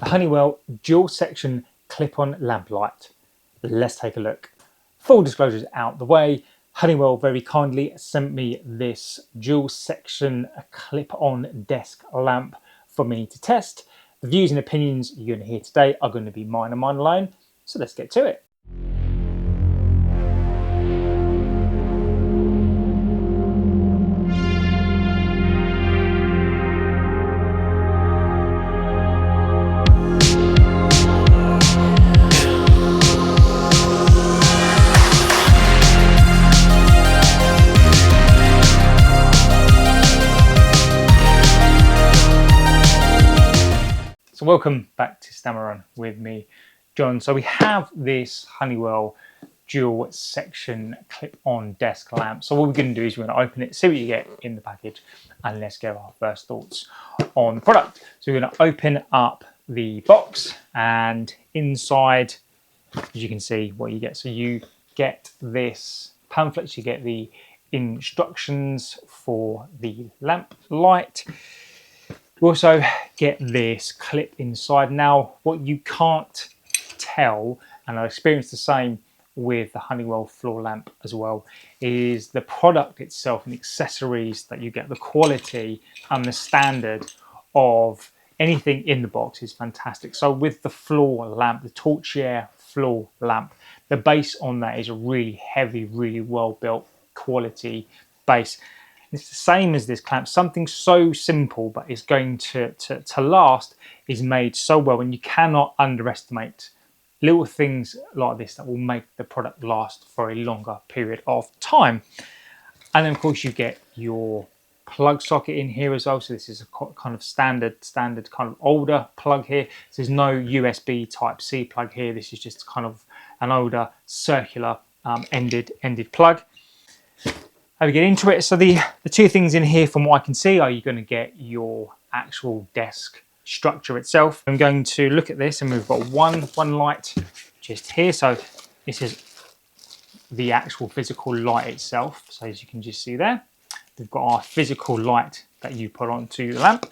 the Honeywell dual section clip-on lamp light. Let's take a look. Full disclosures out the way. Honeywell very kindly sent me this dual section clip-on desk lamp for me to test. The views and opinions you're going to hear today are going to be mine and mine alone. So let's get to it. So welcome back to Stamarun with me, John. So we have this Honeywell dual section clip-on desk lamp. So what we're going to do is we're going to open it, see what you get in the package, and let's get our first thoughts on the product. So we're going to open up the box, and inside, as you can see, what you get. So you get this pamphlet, you get the instructions for the lamp light. You also get this clip inside. Now, what you can't tell, and I experienced the same with the Honeywell floor lamp as well, is the product itself and the accessories that you get, the quality and the standard of anything in the box is fantastic. So with the floor lamp, the Torchier floor lamp, the base on that is a really heavy, really well built quality base. It's the same as this clamp, something so simple but is going to last, is made so well, and you cannot underestimate little things like this that will make the product last for a longer period of time. And then of course you get your plug socket in here as well. So this is a kind of standard kind of older plug here. So there's no USB type C plug here. This is just kind of an older circular ended plug. How we get into it, so the two things in here from what I can see are you're going to get your actual desk structure itself. I'm going to look at this, and we've got one light just here. So this is the actual physical light itself. So as you can just see there, we've got our physical light that you put onto the lamp.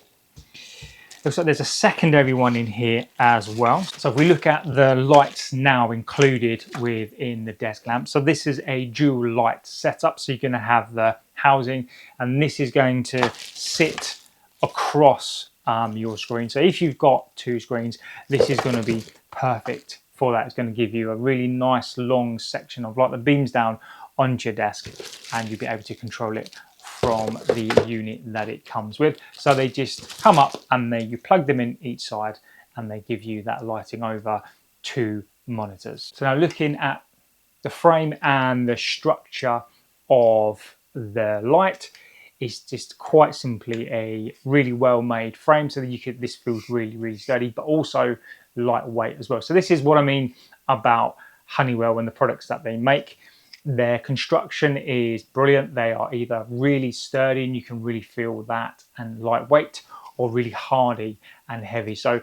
Looks like there's a secondary one in here as well. So if we look at the lights now included within the desk lamp, so this is a dual light setup. So you're going to have the housing, and this is going to sit across your screen. So if you've got two screens, this is going to be perfect for that. It's going to give you a really nice long section of light that beams down onto your desk, and you'll be able to control it from the unit that it comes with. So they just come up and you plug them in each side, and they give you that lighting over two monitors. So now looking at the frame and the structure of the light, it's just quite simply a really well made frame, so that this feels really sturdy, but also lightweight as well. So this is what I mean about Honeywell and the products that they make. Their construction is brilliant. They are either really sturdy and you can really feel that, and lightweight, or really hardy and heavy. So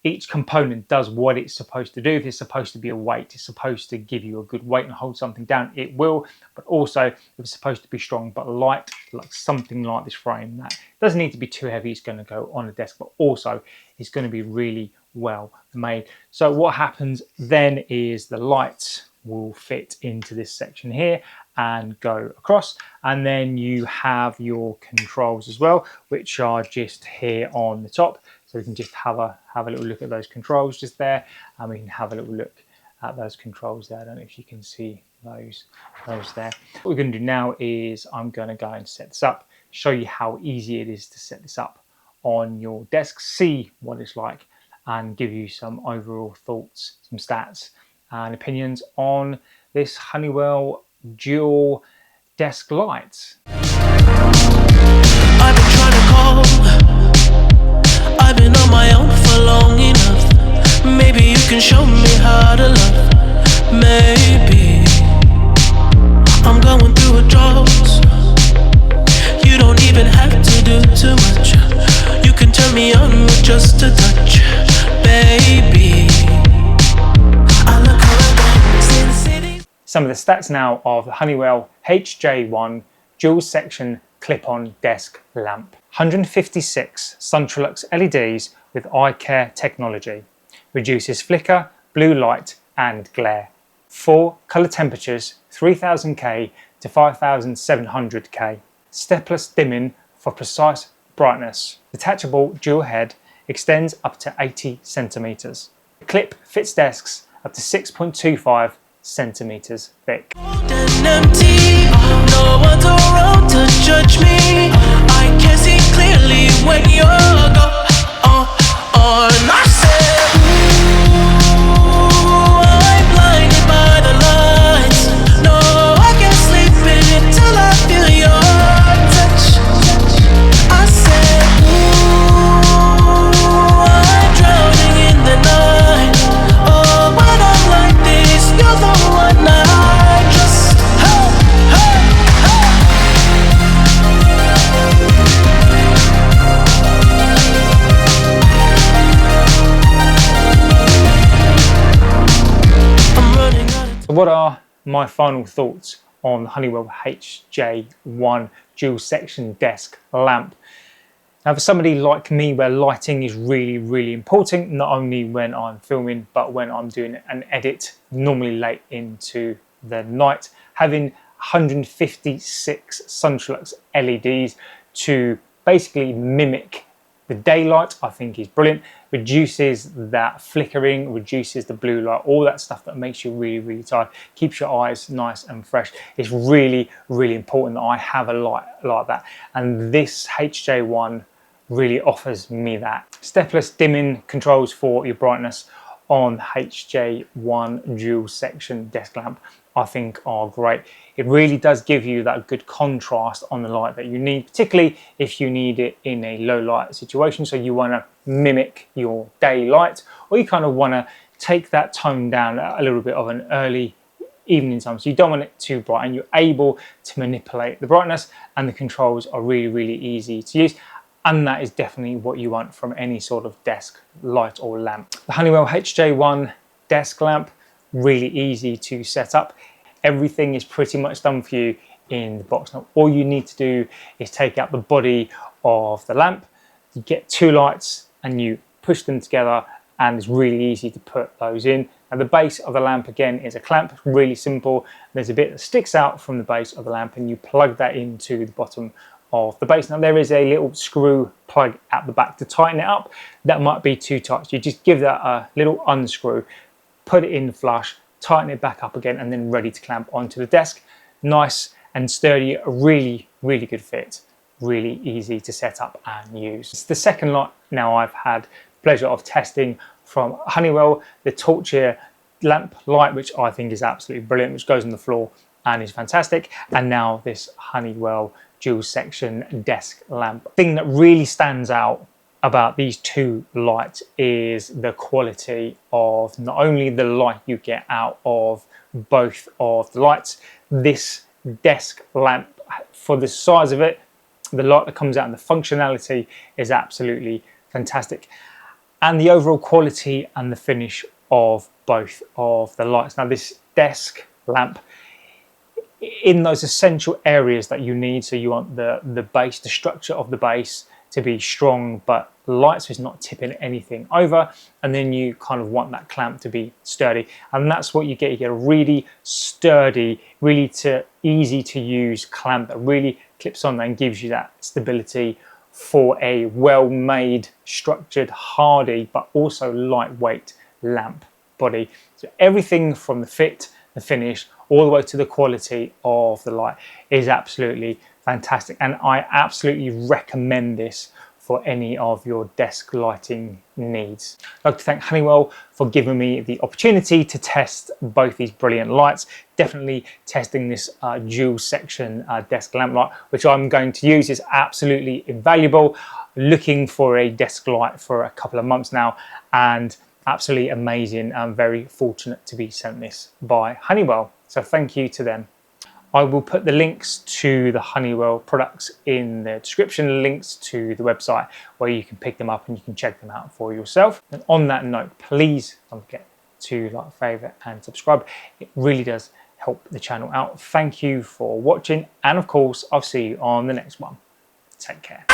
each component does what it's supposed to do. If it's supposed to be a weight, it's supposed to give you a good weight and hold something down, it will. But also, if it's supposed to be strong but light, like something like this frame, that doesn't need to be too heavy. It's going to go on a desk, but also it's going to be really well made. So what happens then is the lights will fit into this section here and go across, and then you have your controls as well, which are just here on the top. So we can just have a little look at those controls just there, and we can have a little look at those controls there. I don't know if you can see those there. What we're going to do now is I'm going to go and set this up, show you how easy it is to set this up on your desk, see what it's like, and give you some overall thoughts, some stats and opinions on this Honeywell dual desk light. I've been trying to call, I've been on my own for long enough. Maybe you can show me how to love. Maybe I'm going through a drought. You don't even have to do too much. You can turn me on with just a touch, baby. Some of the stats now of the Honeywell HJ1 dual section clip-on desk lamp. 156 Suntralux LEDs with eye care technology. Reduces flicker, blue light and glare. 4 colour temperatures 3000K to 5700K. Stepless dimming for precise brightness. Detachable dual head extends up to 80 centimetres. The clip fits desks up to 6.25 centimetres thick. Empty, no one's around to judge me. I can see clearly when you're gone. I said, ooh, I'm blinded by the lights. No, I can't sleep until I feel your touch. I said, ooh, I'm drowning in the night. Oh, when I'm like this, you're the one I just. So what are my final thoughts on the Honeywell HJ1 dual section desk lamp? Now for somebody like me where lighting is really important, not only when I'm filming but when I'm doing an edit, normally late into the night, having 156 Suntrlux LEDs to basically mimic the daylight, I think is brilliant. Reduces that flickering, reduces the blue light, all that stuff that makes you really tired, keeps your eyes nice and fresh. It's really important that I have a light like that, and this HJ1 really offers me that. Stepless dimming controls for your brightness on HJ1 dual section desk lamp I think are great. It really does give you that good contrast on the light that you need, particularly if you need it in a low light situation. So you want to mimic your daylight, or you kind of want to take that tone down a little bit of an early evening time. So you don't want it too bright, and you're able to manipulate the brightness, and the controls are really easy to use. And that is definitely what you want from any sort of desk light or lamp. The Honeywell HJ1 desk lamp, really easy to set up. Everything is pretty much done for you in the box. Now all you need to do is take out the body of the lamp, you get 2 lights and you push them together, and it's really easy to put those in. Now the base of the lamp again is a clamp, really simple. There's a bit that sticks out from the base of the lamp and you plug that into the bottom of the base. Now there is a little screw plug at the back to tighten it up. That might be too tight, so you just give that a little unscrew, put it in flush, tighten it back up again, and then ready to clamp onto the desk. Nice and sturdy, a really good fit, really easy to set up and use. It's the second light now I've had the pleasure of testing from Honeywell, the Torchier Lamp light, which I think is absolutely brilliant, which goes on the floor and is fantastic. And now this Honeywell dual section desk lamp. The thing that really stands out about these 2 lights is the quality of not only the light you get out of both of the lights. This desk lamp, for the size of it, the light that comes out and the functionality is absolutely fantastic, and the overall quality and the finish of both of the lights. Now this desk lamp, in those essential areas that you need, so you want the base, the structure of the base to be strong but light, so it's not tipping anything over, and then you kind of want that clamp to be sturdy, and that's what you get. You get a really sturdy, really easy to use clamp that really clips on and gives you that stability for a well-made, structured, hardy but also lightweight lamp body. So everything from the fit, the finish, all the way to the quality of the light is absolutely fantastic, and I absolutely recommend this for any of your desk lighting needs. I'd like to thank Honeywell for giving me the opportunity to test both these brilliant lights. Definitely testing this dual section desk lamp light, which I'm going to use, is absolutely invaluable. Looking for a desk light for a couple of months now, and absolutely amazing. I'm very fortunate to be sent this by Honeywell, so thank you to them. I will put the links to the Honeywell products in the description, links to the website where you can pick them up and you can check them out for yourself. And on that note, please don't forget to like, favourite and subscribe. It really does help the channel out. Thank you for watching, and of course I'll see you on the next one. Take care.